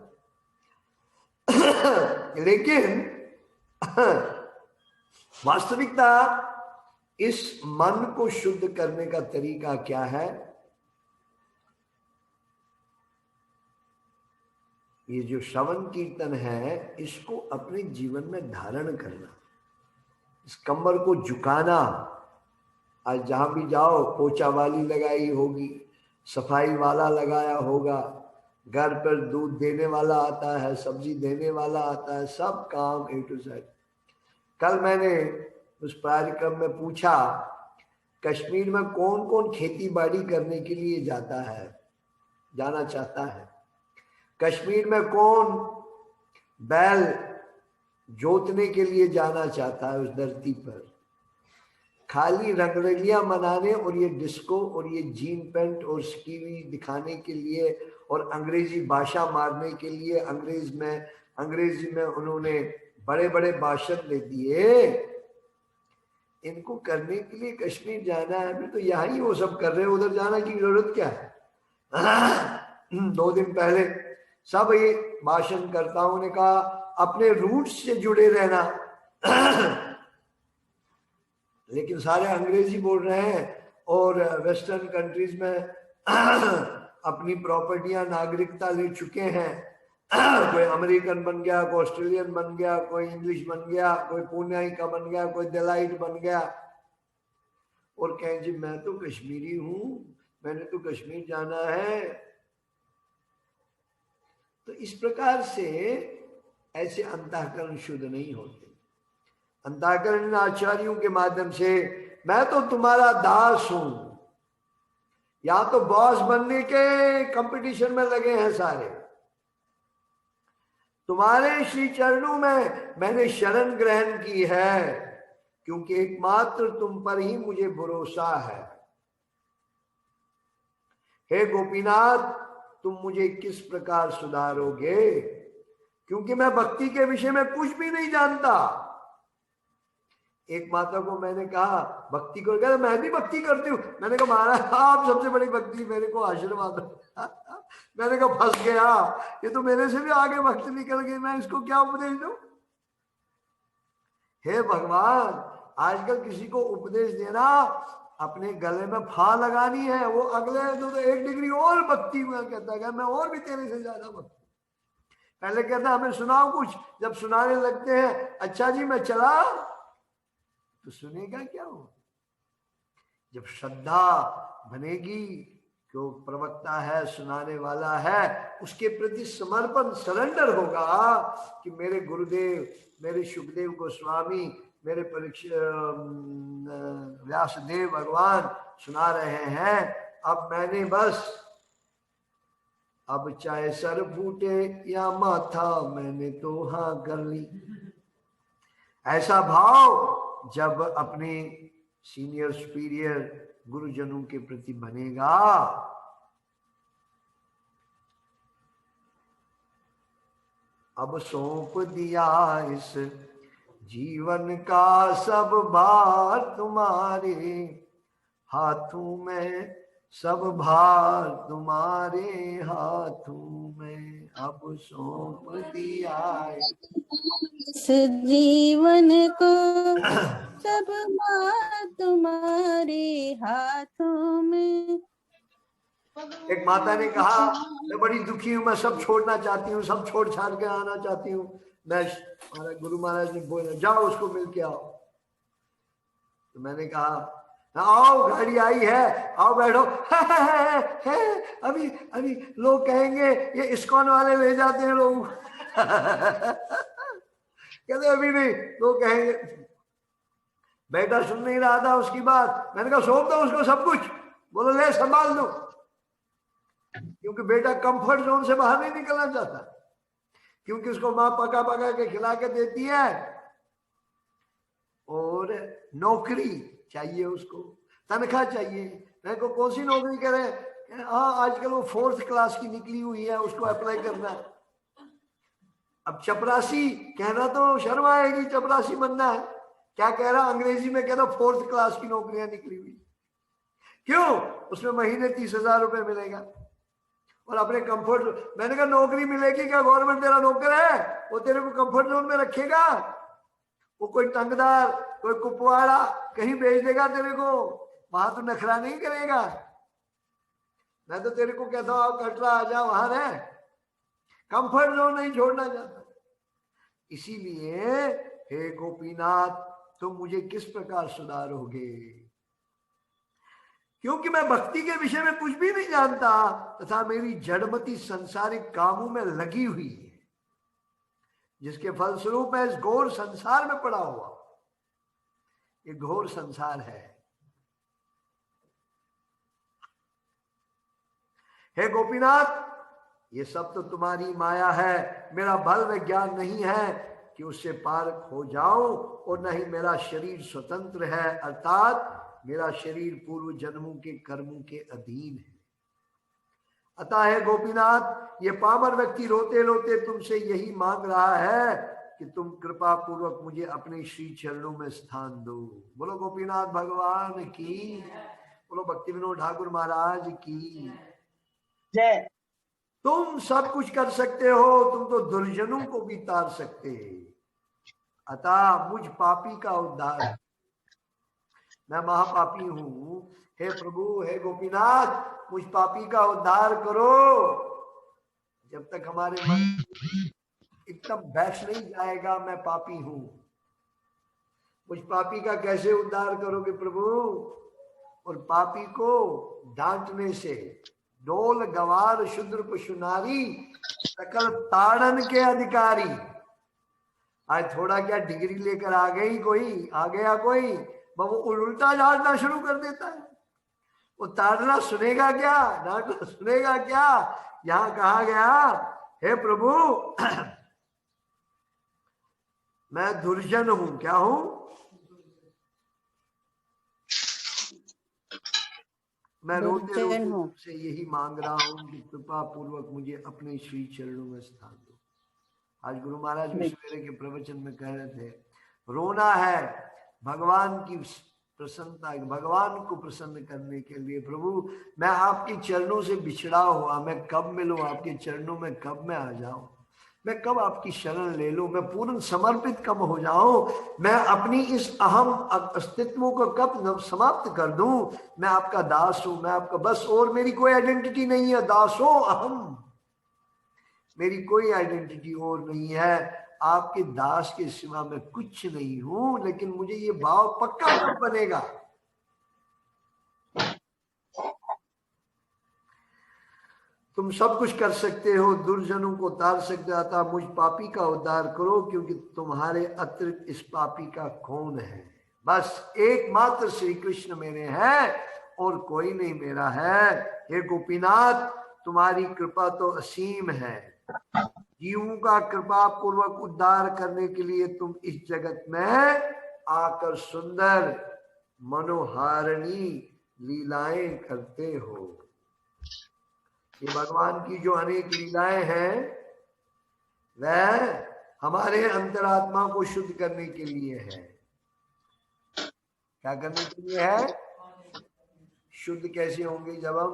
लेकिन वास्तविकता इस मन को शुद्ध करने का तरीका क्या है? ये जो श्रवण कीर्तन है इसको अपने जीवन में धारण करना, इस कमर को झुकाना। आज जहां भी जाओ पोछा वाली लगाई होगी, सफाई वाला लगाया होगा, घर पर दूध देने वाला आता है, सब्जी देने वाला आता है, सब काम A to Z। कल मैंने उस कार्यक्रम में पूछा कश्मीर में कौन कौन खेती बाड़ी करने के लिए जाना चाहता है, कश्मीर में कौन बैल जोतने के लिए जाना चाहता है उस धरती पर। खाली रंगरलियां मनाने और ये डिस्को और ये जीन पैंट और स्कीवी दिखाने के लिए और अंग्रेजी भाषा मारने के लिए अंग्रेजी में उन्होंने बड़े बड़े भाषण दे दिए। इनको करने के लिए कश्मीर जाना है, अभी तो यहाँ ही वो सब कर रहे हैं, उधर जाना की जरूरत क्या है। 2 दिन पहले सब ये भाषणकर्ताओं ने कहा अपने रूट्स से जुड़े रहना, लेकिन सारे अंग्रेजी बोल रहे हैं और वेस्टर्न कंट्रीज में अपनी प्रॉपर्टियां नागरिकता ले चुके हैं। कोई अमेरिकन बन गया, कोई ऑस्ट्रेलियन बन गया, कोई इंग्लिश बन गया, कोई पुण्याई का बन गया, कोई दिलाइट बन गया, और कहें जी मैं तो कश्मीरी हूं, मैंने तो कश्मीर जाना है। तो इस प्रकार से ऐसे अंतःकरण शुद्ध नहीं होते। अंतःकरण आचार्यों के माध्यम से मैं तो तुम्हारा दास हूं, या तो बॉस बनने के कंपटीशन में लगे हैं सारे, तुम्हारे श्री चरणों में मैंने शरण ग्रहण की है, क्योंकि एकमात्र तुम पर ही मुझे भरोसा है। हे गोपीनाथ तुम मुझे किस प्रकार सुधारोगे, क्योंकि मैं भक्ति के विषय में कुछ भी नहीं जानता। एक माता को मैंने कहा भक्ति को, कहता मैं भी भक्ति करती हूँ। मैंने कहा महाराज आप सबसे बड़ी भक्ति, मेरे को आशीर्वाद। मैंने कहा फंस गया, ये तो मेरे से भी आगे भक्त निकल गई, मैं इसको क्या उपदेश दूं। हे भगवान, आजकल किसी को उपदेश देना अपने गले में फा लगानी है, वो अगले तो 1 डिग्री और भक्ति में कहता है मैं और भी तेरे से ज्यादा भक्ति। पहले कहता हमें सुनाओ कुछ, जब सुनाने लगते हैं अच्छा जी मैं चला, तो सुनेगा क्या हो। जब श्रद्धा बनेगी कि वो प्रवक्ता है, सुनाने वाला है, उसके प्रति समर्पण सरेंडर होगा कि मेरे गुरुदेव, मेरे सुखदेव गोस्वामी, मेरे व्यासदेव भगवान सुना रहे हैं, अब मैंने बस, अब चाहे सर फूटे या माथा मैंने तो हाँ कर ली। ऐसा भाव जब अपने सीनियर सुपीरियर गुरुजनों के प्रति बनेगा, अब सौंप दिया इस जीवन का सब भार तुम्हारे हाथों में, सब भार तुम्हारे हाथों में, अब सौंप दिया इस जीवन को सब भार तुम्हारे हाथों में। एक माता ने कहा मैं बड़ी दुखी हूं, मैं सब छोड़ना चाहती हूँ, सब छोड़ छाड़ के आना चाहती हूँ। मैं गुरु महाराज ने बोला जाओ उसको मिल के आओ। तो मैंने कहा आओ गाड़ी आई है, आओ बैठो। अभी लोग कहेंगे ये इस्कॉन वाले ले जाते हैं लोग। कहते अभी नहीं, लोग कहेंगे। बेटा सुन नहीं रहा था उसकी बात, मैंने कहा सौंप दो उसको सब कुछ। बोलो ले संभाल दो, क्योंकि बेटा कंफर्ट जोन से बाहर नहीं निकलना चाहता, क्योंकि उसको माँ पका पका के खिला के देती है और नौकरी चाहिए, उसको तनख्वाह चाहिए। मैं को कौन सी नौकरी करे, हाँ आजकल वो 4th क्लास की निकली हुई है, उसको अप्लाई करना है। अब चपरासी कहना तो शर्म आएगी, चपरासी बनना है, क्या कह रहा अंग्रेजी में, कह रहा 4th क्लास की नौकरियां निकली हुई। क्यों? उसमें महीने 30,000 रुपए मिलेगा और अपने कंफर्ट। मैंने कहा नौकरी मिलेगी क्या, गवर्नमेंट तेरा नौकर है, वो तेरे को कंफर्ट जोन में रखेगा? वो कोई टंगदार, कोई कुपवाड़ा कहीं भेज देगा तेरे को, वहां तो नखरा नहीं करेगा। मैं तो तेरे को कहता हूँ कटरा आ जा, वहां रह। कंफर्ट जोन नहीं छोड़ना चाहता। इसीलिए हे गोपीनाथ तुम मुझे किस प्रकार सुधारोगे, क्योंकि मैं भक्ति के विषय में कुछ भी नहीं जानता तथा मेरी जड़मती संसारिक कामों में लगी हुई है, जिसके फलस्वरूप मैं इस घोर संसार में पड़ा हुआ। ये घोर संसार है। हे गोपीनाथ ये सब तो तुम्हारी माया है, मेरा बल व ज्ञान नहीं है कि उससे पार हो जाऊं, और न ही मेरा शरीर स्वतंत्र है, अर्थात मेरा शरीर पूर्व जन्मों के कर्मों के अधीन है। अतः है गोपीनाथ ये पामर व्यक्ति रोते रोते तुमसे यही मांग रहा है कि तुम कृपा पूर्वक मुझे अपने श्री चरणों में स्थान दो। बोलो गोपीनाथ भगवान की, बोलो भक्ति विनोद ठाकुर महाराज की जय। तुम सब कुछ कर सकते हो, तुम तो दुर्जनों को भी तार सकते। अतः मुझ पापी का उद्धार, मैं महापापी हूं, हे प्रभु हे गोपीनाथ मुझ पापी का उद्धार करो। जब तक हमारे मन एकदम बैठ नहीं जाएगा मैं पापी हूं, मुझ पापी का कैसे उद्धार करोगे प्रभु। और पापी को डांटने से डोल गवार शूद्र पशु नारी सकल ताड़न के अधिकारी। आज थोड़ा क्या डिग्री लेकर आ गई कोई, आ गया कोई, वो उल्टा डांटना शुरू कर देता है। वो ताड़ना सुनेगा क्या, डांटना सुनेगा क्या। यहां कहा गया हे प्रभु मैं दुर्जन हूं, क्या हूं, मैं रोते रोते से यही मांग रहा हूं कि कृपा पूर्वक मुझे अपने श्री चरणों में स्थान दो। आज गुरु महाराज भी सवेरे के प्रवचन में कह रहे थे रोना है भगवान की प्रसन्नता, भगवान को प्रसन्न करने के लिए। प्रभु मैं आपके चरणों से बिछड़ा हुआ, मैं कब मिलूं आपके चरणों में, कब मैं आ जाऊं, मैं कब आपकी शरण ले लूं, मैं पूर्ण समर्पित कब हो जाऊं, मैं अपनी इस अहम अस्तित्व को कब समाप्त कर दूं। मैं आपका दास हूं, मैं आपका बस, और मेरी कोई आइडेंटिटी नहीं है। दासो अहम, मेरी कोई आइडेंटिटी और नहीं है। आपके दास के सिवा मैं कुछ नहीं हूं। लेकिन मुझे ये भाव पक्का कब बनेगा, तुम सब कुछ कर सकते हो, दुर्जनों को तार सकते, आता मुझ पापी का उद्धार करो, क्योंकि तुम्हारे अतिरिक्त इस पापी का कौन है। बस एकमात्र श्री कृष्ण मेरे हैं और कोई नहीं मेरा है। हे गोपीनाथ तुम्हारी कृपा तो असीम है, जीवों का कृपा पूर्वक उद्धार करने के लिए तुम इस जगत में आकर सुंदर मनोहारिणी लीलाएं करते हो। ये भगवान की जो अनेक लीलाएं हैं वह हमारे अंतरात्मा को शुद्ध करने के लिए है। क्या करने के लिए है, शुद्ध कैसे होंगे, जब हम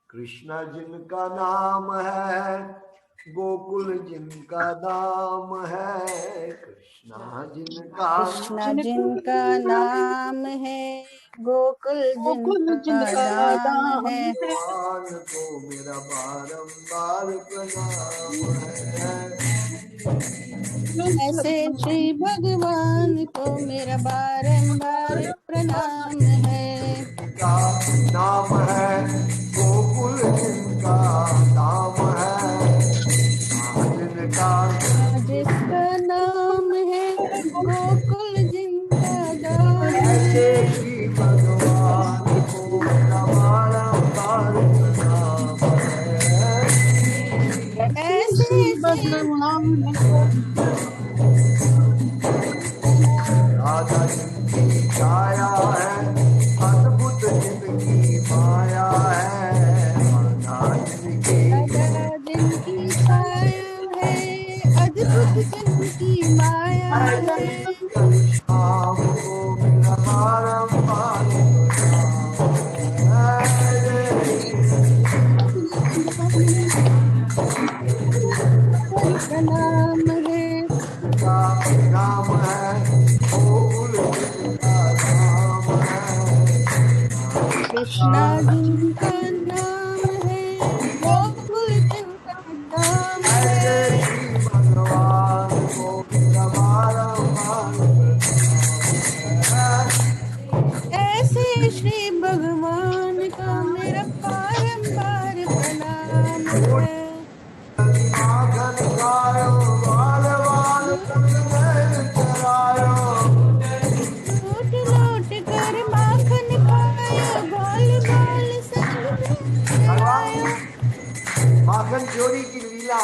कृष्णा जिनका नाम है, गोकुल जिनका नाम है, कृष्णा जिनका नाम है, गोकुल जिनका नाम है, भगवान को मेरा बारंबार प्रणाम है। ऐसे श्री भगवान को मेरा बारंबार प्रणाम है। जिनका नाम है गोकुल जिनका नाम है, जिसका नाम है गोकुल जिनका नाम है, ऐसे श्री भगवान को मेरा बारंबार प्रणाम है। ऐसे भगवान राधा जिनकी छाया है, अद्भुत जिनकी माया है, राधा जिनकी छाया है, अद्भुत जिनकी माया है। शाम को मेरा बारंबार प्रणाम है। नाम है गोकुल जिनका नाम है, कृष्णा जिनका नाम है, गोकुल जिनका नाम श्री भगवान का मेरा बारंबार प्रणाम है। माखन खायो बाल बाल संग बैल चरायो, लौट लौट कर माखन खायो, बाल बाल संग में चरायो। माखन चोरी की लीला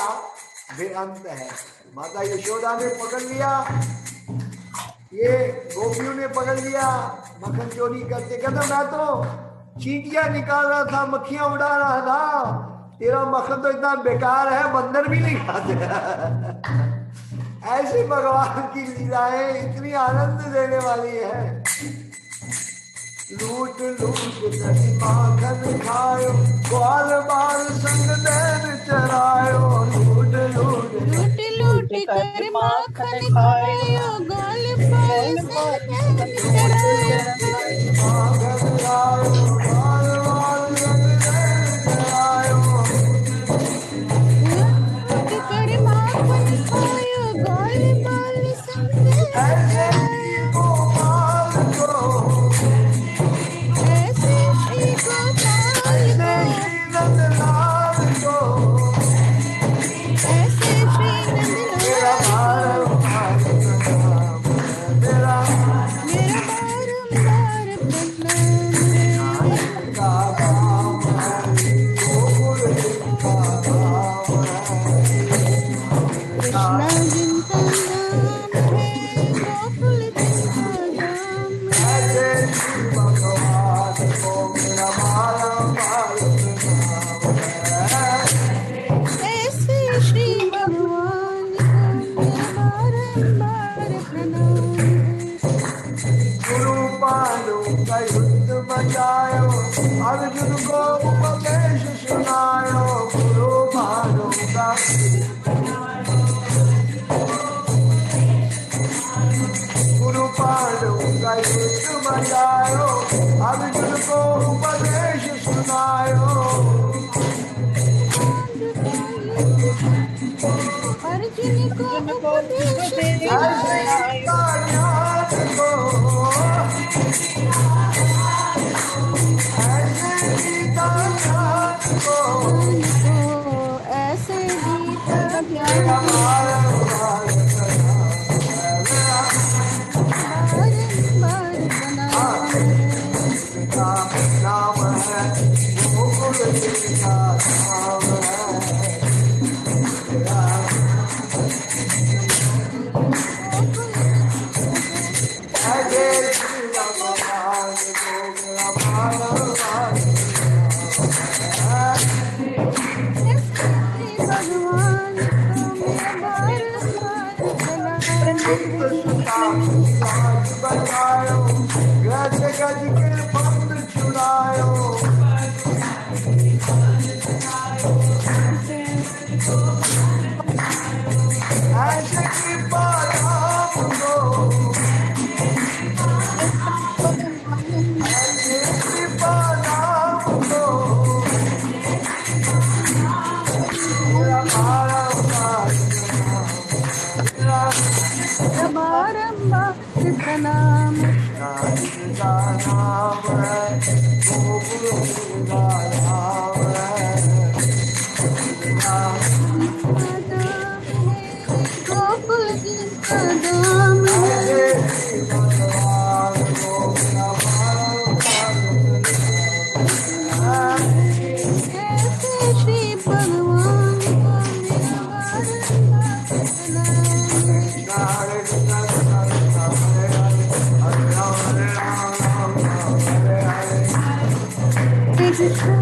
बेअंत है। माता यशोदा ने पकड़ लिया, ये गोपियों ने पकड़ लिया मक्खन चोरी करते। कहता मैं तो चींटियां निकाल रहा था, मक्खियां उड़ा रहा था, तेरा मक्खन तो इतना बेकार है बंदर भी नहीं खाते। ऐसे भगवान की लीलाएं इतनी आनंद देने वाली है। लूट लूट कर माखन खायो, ग्वाल बाल संग बैल चरायो। लूट लूट लूट लूट कर माखन खायो, ग्वाल बाल संग बैल चरायो। माखन खायो ग्वाल बाल संग बैल चरायो। लूट कर माखन खायो, ग्वाल बाल संग बैल ऐसे चरायो। गोपाल को, ऐसे श्री गोपाल ऐसे को, श्री नंदलाल को, ऐसे श्री मेरा नंदलाल को मेरा मेरा बारंबार प्रणाम है। का नाम है, गोकुल का नाम कृष्णा जिनका नाम है, गोकुल जिनका नाम है। ऐसे श्री भगवान को मेरा बारंबार प्रणाम है। ऐसे श्री भगवान को मेरा बारंबार प्रणाम है। गुरु पालो का युद्ध मचायो, अर्जुन को उपदेश सुनायो। गुरु पालो का गुरु पालो का युद्ध मचायो, अर्जुन को उपदेश सुनायो। अर्जुन को उपदेश ऐसे सुनायो। गीता ज्ञान को, ऐसे गीता ज्ञान को ऐसे गीता मेरा ज्ञान बारंबार बारंबार प्रणाम है। का नाम है, गोकुल जिनका नाम है। ऐसे श्री भगवान को मेरा बारंबार श्री भगवान को मेरा बारंबार प्रणाम है। साज बजायो, गज गज के पंख छुड़ायो। ऐसे कृपा राम को, ऐसे कृपा राम को मेरा बारंबार मेरा बारंबार प्रणाम है। का नाम है, गोकुल का नाम है। गोकुल जिनका नाम है। ऐसे श्री भगवान को मेरा बारंबार ऐसे श्री भगवान को मेरा बारंबार प्रणाम है। हरे कृष्ण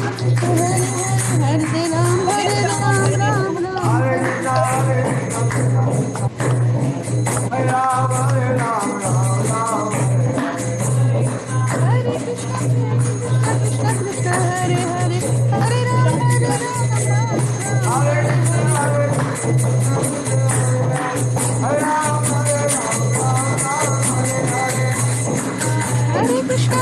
कृष्ण हरे हरे, हरे राम हरे हरे। हरे कृष्ण हरे कृष्ण हरे हरे राम राम राम। हरे कृष्ण हरे कृष्ण हरे राम हरे राम राम राम हरे कृष्ण कृष्ण कृष्ण हरे हरे, हरे राम राम राम। हरे कृष्ण हरे कृष्ण हरे राम हरे राम राम राम हरे हरे। हरे कृष्ण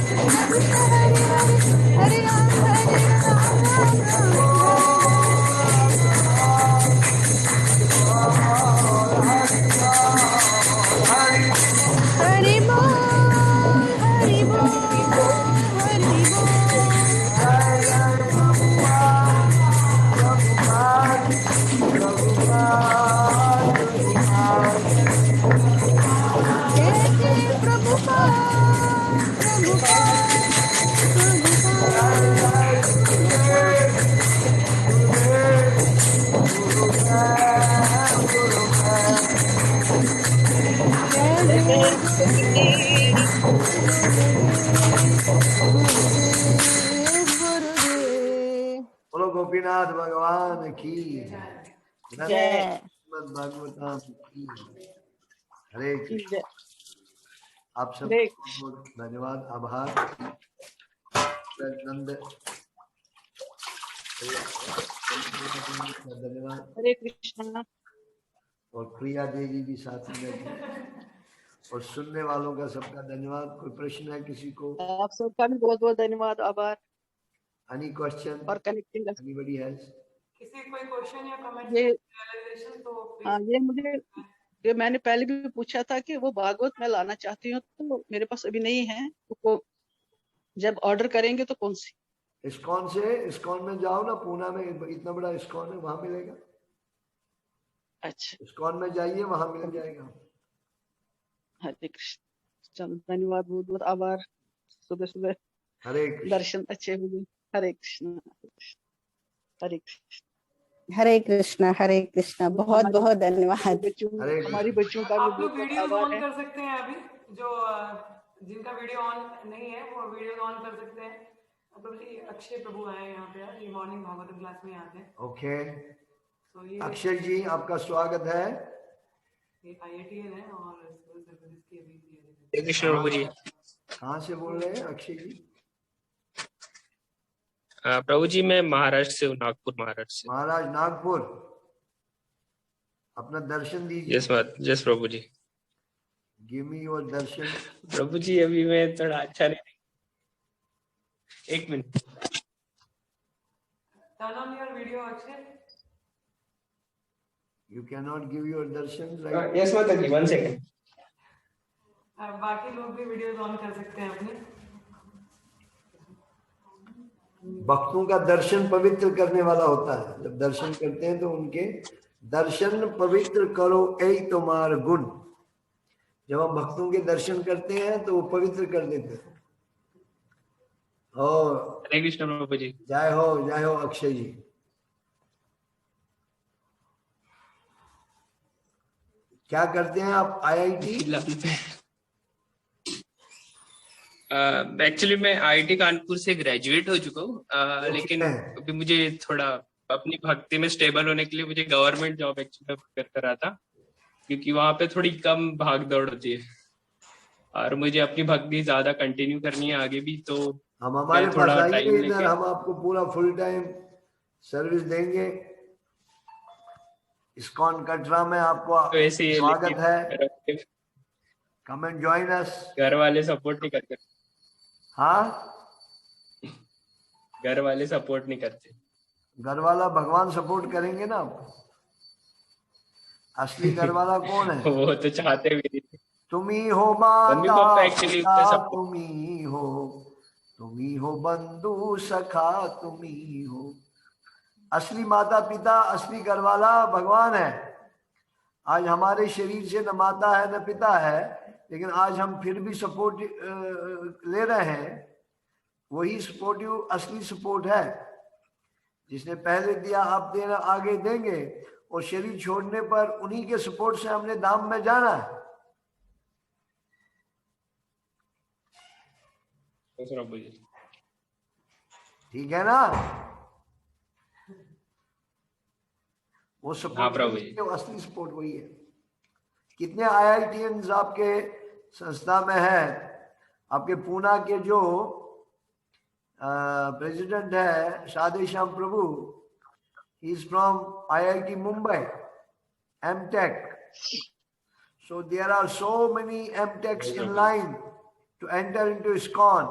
कृष्ण कृष्ण हरे हरे, हरे राम राम राम राम। हरि बोल गुरुदेव। बोलो गोपीनाथ भगवान की जय। श्रीमद् भागवतम की। हरे की कृष्ण। जय। आप सब हरे बहुत धन्यवाद, आभार। नंद धन्यवाद। हरे कृष्णा। और प्रिया देवी भी साथ में बैठी। और सुनने वालों का सबका धन्यवाद। कोई प्रश्न है किसी को? आप सबका भी बहुत बहुत धन्यवाद, आभार एनी क्वेश्चन? और कनेक्टिंग। Anybody has? किसी कोई क्वेश्चन या कमेंट ये रियलाइजेशन तो हाँ, ये मैंने पहले भी पूछा था कि वो भागवत मैं लाना चाहती हूँ, तो मेरे पास अभी नहीं है, तो जब ऑर्डर करेंगे तो कौन सी? इस्कॉन से, इस्कॉन में जाओ ना, पूना में इतना बड़ा इस्कॉन है, वहां मिलेगा। अच्छा, इस्कॉन में जाइए, वहां मिल जाएगा। हरे कृष्ण। चलो धन्यवाद, बहुत बहुत आभार। सुबह सुबह हरे कृष्ण। दर्शन अच्छे हुए। हरे कृष्ण, हरे कृष्ण, हरे कृष्ण। हरे कृष्णा, हरे कृष्णा। बहुत बहुत धन्यवाद। हरे कृष्ण। हमारी बच्चों का भी आप लोग बहुत बहुत वीडियोस आभार ऑन है। कर सकते हैं अभी, जो जिनका वीडियो ऑन नहीं है वो वीडियोस ऑन कर सकते हैं। प्रभु जी, अक्षय प्रभु आए यहाँ पे, ये मॉर्निंग भागवत क्लास में आते हैं। ओके, तो ये अक्षय जी आपका स्वागत है। IITN है और सिविल सर्विसेज की अभी हरे कृष्ण प्रभु जी। कहाँ से बोल रहे हैं अक्षय जी? प्रभु जी मैं महाराष्ट्र से हूँ, नागपुर महाराष्ट्र से। महाराज नागपुर। अपना दर्शन दीजिए। Yes prabhu ji. Give me your darshan. प्रभु जी अभी मैं थोड़ा अच्छा नहीं। एक minute. Turn on your video Akshay. You can not give your darshan right? Yes mata ji, 1 second. बाकी लोग भी वीडियोस ऑन कर सकते हैं अपने। भक्तों का दर्शन पवित्र करने वाला होता है। जब दर्शन करते हैं तो उनके दर्शन पवित्र करो, यही तुम्हार गुण। जब हम भक्तों के दर्शन करते हैं तो वो पवित्र कर देते हैं। और हरे कृष्ण प्रभु जी। जय हो अक्षय जी। क्या करते हैं आप? IIT? एक्चुअली मैं IIT कानपुर से ग्रेजुएट हो चुका हूँ, लेकिन अभी मुझे थोड़ा अपनी भक्ति में स्टेबल होने के लिए मुझे गवर्नमेंट जॉब एक्चुअली प्रिपेयर कर रहा था, क्योंकि वहां पे थोड़ी कम भाग दौड़ होती है और मुझे अपनी भक्ति ज्यादा कंटिन्यू करनी है आगे भी। तो हम हमारे पास थोड़ा आइए टाइम इधर, लेके हम आपको पूरा फुल टाइम सर्विस देंगे। इस्कॉन कटरा में आपको तो ऐसे ही स्वागत है। लेकिन कम एंड जॉइन अस। घर वाले सपोर्ट नहीं करते। हाँ, घर वाले सपोर्ट नहीं करते। घर वाला भगवान सपोर्ट करेंगे ना आपको। असली घर वाला कौन है? वो तो चाहते भी नहीं। तुम ही हो मम्मी माता पापा एक्चुअली पिता, उतना सपोर्ट। तुम ही हो बंधु सखा, तुम ही हो। असली माता पिता, असली घर वाला भगवान है। आज हमारे शरीर से न माता है न पिता है, लेकिन आज हम फिर भी सपोर्ट ले रहे हैं। वही सपोर्टिव असली सपोर्ट है। जिसने पहले दिया आप देना आगे देंगे, और शरीर छोड़ने पर उन्हीं के सपोर्ट से हमने धाम में जाना है। ठीक है ना? वो सपोर्ट असली सपोर्ट वही है। कितने IITians आपके संस्था में है? आपके पूना के जो प्रेसिडेंट है शादे श्याम प्रभु, he is from IIT Mumbai, MTech. So there are so many MTechs in line to enter into ISKCON,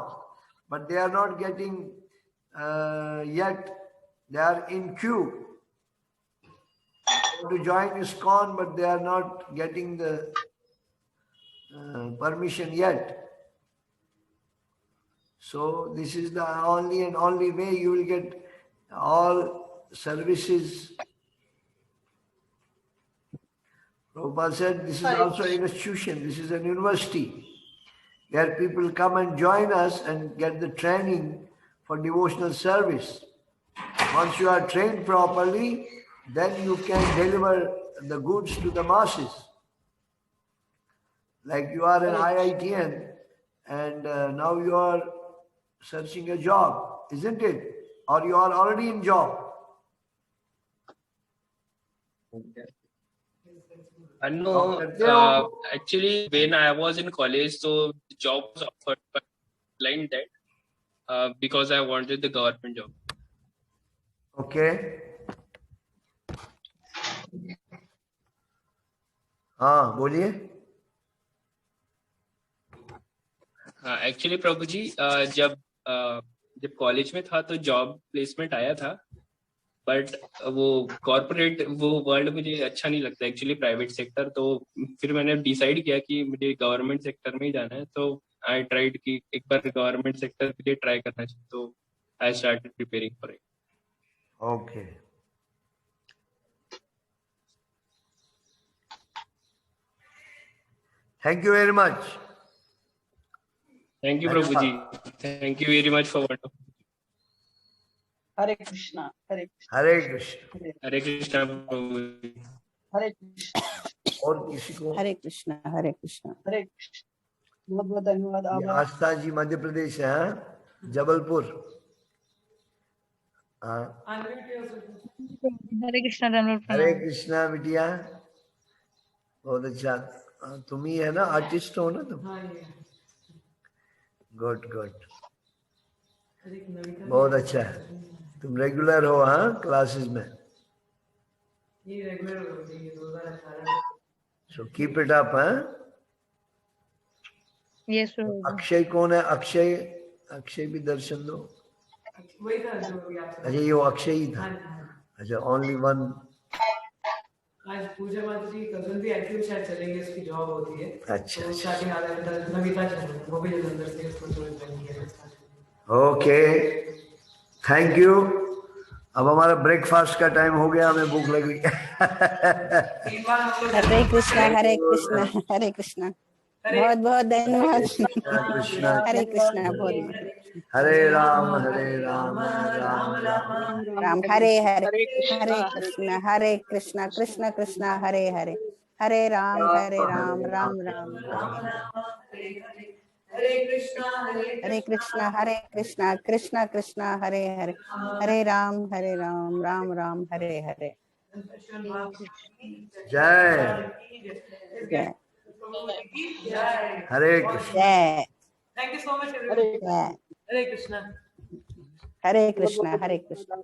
but they are not getting yet. They are in queue to join ISKCON, but they are not getting the permission yet. So this is the only and only way you will get all services. Prabhupada said this is also an institution, this is an university where people come and join us and get the training for devotional service. Once you are trained properly, then you can deliver the goods to the masses. Like you are an IITian and now you are searching a job, isn't it? Or you are already in job? No, करते हो? actually when I was in college, so the job was offered, but declined that because I wanted the government job. Okay. हाँ बोलिए. Actually प्रभु जी जब college में था तो job placement आया था, बट वो कॉर्पोरेट वो वर्ल्ड मुझे अच्छा नहीं लगता एक्चुअली, प्राइवेट सेक्टर. तो फिर मैंने डिसाइड किया कि मुझे गवर्नमेंट सेक्टर में ही जाना है. तो आई ट्राइड कि एक बार गवर्नमेंट सेक्टर के लिए ट्राई करना चाहिए. तो I started preparing for it. Okay. Thank you very much. Thank you prabhu ji. Thank you very much for wonderful. Hare Krishna. Hare Krishna. Hare Krishna. Hare Krishna prabhu ji. Hare Krishna. और किसी को? हरे कृष्णा. हरे कृष्णा. हरे कृष्ण. बहुत बहुत धन्यवाद. ये आभार. आस्था जी मध्य प्रदेश है, हाँ? जबलपुर. हाँ. Unmute yourself. हरे कृष्णा. धन्यवाद. हरे कृष्णा बिटिया. बहुत अच्छा. तुम ही है ना, आर्टिस्ट हो ना तुम? हाँ ये गुड गुड. एक नविता बहुत अच्छा है. तुम रेगुलर हो हाँ क्लासेस में? ये रेगुलर हो गई है 2018. So keep it up. हाँ. यस अक्षय कौन है? अक्षय. अक्षय भी दर्शन दो. वही था जो अभी आपसे. अच्छा ये वो अक्षय ही था. हाँ जी, हाँ. अच्छा ओनली वन. आज पूजा माता जी कजन भी एक्चुअली शायद चलेंगे, उसकी जॉब होती है. अच्छा, तो अच्छा. स्टार्टिंग आधा घंटा नविता चल वो भी जलंधर से उसको ज्वाइन करेंगे. ओके. Thank you. अब हमारा ब्रेकफास्ट का टाइम हो गया, हमें भूख लगी. 3 बार हम लोग हरे कृष्णा. हरे कृष्णा. हरे कृष्णा. बहुत बहुत धन्यवाद. कृष्णा. हरे कृष्णा. बहुत हरे राम राम राम राम. हरे हरे. हरे हरे कृष्णा. कृष्णा. हरे कृष्णा. कृष्ण कृष्णा हरे हरे. हरे राम राम राम. हरे कृष्णा हरे कृष्णा. हरे कृष्णा. कृष्ण कृष्णा हरे हरे. हरे राम राम राम हरे हरे. जय. जय. हरे कृष्ण. जय. Thank you so much. Hare जय. हरे कृष्णा. हरे कृष्णा. हरे कृष्णा.